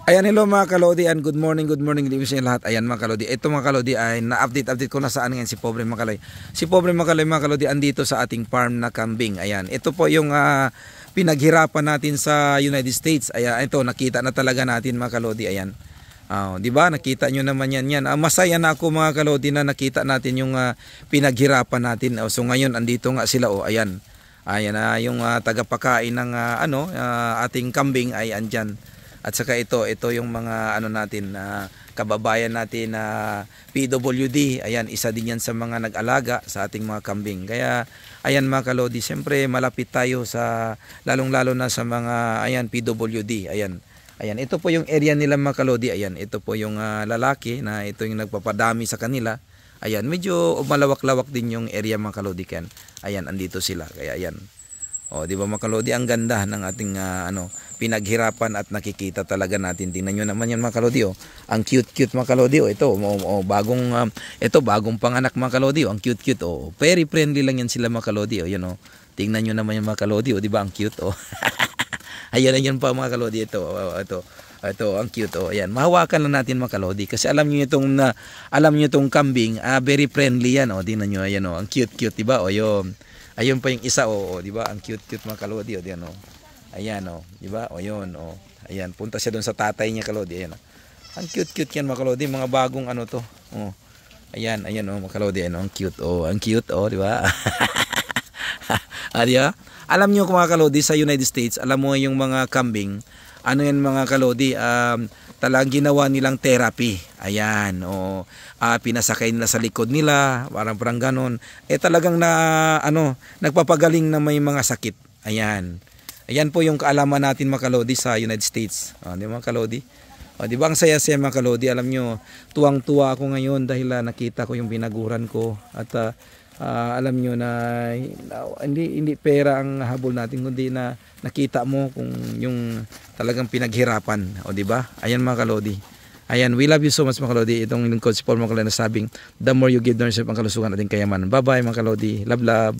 Ayan, hello mga kalodi and good morning, good evening sa lahat. Ayan mga kalodi, ito mga kalodi ay na-update ko na saan ngayon si Pobre Makaloy. Si Pobre Makaloy mga kalodi andito sa ating farm na kambing. Ayan, ito po yung pinaghirapan natin sa United States. Ayan, ito nakita na talaga natin mga kalodi. Ayan, di ba nakita nyo naman yan. Masaya na ako mga kalodi na nakita natin yung pinaghirapan natin. So ngayon andito nga sila. Ayan, yung tagapakain ng ating kambing ay andyan. At saka ito yung mga natin kababayan natin na PWD. Ayan, isa din yan sa mga nag-alaga sa ating mga kambing. Kaya ayan mga kalodi, siyempre malapit tayo sa lalong-lalo na sa mga PWD. Ayan, ito po yung area nila mga kalodi. Ayan, ito po yung lalaki na ito yung nagpapadami sa kanila. Ayan, medyo malawak-lawak din yung area mga kalodi kan. Ayan, andito sila. Kaya ayan. Di ba mga kalodi, ang ganda ng ating pinaghirapan at nakikita talaga natin. Tingnan nyo naman yan mga kalodi. Ang cute mga kalodi. Bagong panganak mga kalodi. Ang cute. Very friendly lang yan sila mga kalodi. Tingnan nyo naman yan mga kalodi. Di ba ang cute? Ayan pa mga kalodi. Ito ang cute. Ayan, mahawakan lang natin mga kalodi kasi alam niyo itong kambing, very friendly yan. Tingnan nyo, ayan ang cute, di ba? Ayun pa yung isa, di ba? Ang cute mga kalodi, diyan Ayan, di ba? Yun, Ayan, punta siya doon sa tatay niya kalodi, ayan. Ang cute yan mga kalodi, mga bagong to. Ayan, mga kalodi, ang cute, di ba? Diba? Alam niyo mga kalodi sa United States, alam mo yung mga kambing, yan mga kalodi, talagang ginawa nilang therapy. Ayan, pinasakay nila sa likod nila, parang ganon. Talagang nagpapagaling na may mga sakit. Ayan. Ayan po yung kaalaman natin mga kalodi sa United States. Di ba mga kalodi? Di ba ang saya-saya mga kalodi? Alam nyo, tuwang-tuwa ako ngayon dahil nakita ko yung binaguran ko. At alam nyo na hindi pera ang habol natin, kundi na nakita mo kung yung talagang pinaghirapan. Di ba? Ayan mga kalodi. Ayan, we love you so much mga kalodi. Itong lingkod si Paul Makaloy na sabing, the more you give, the more ang kalusugan ating kayamanan. Bye-bye mga kalodi. Love.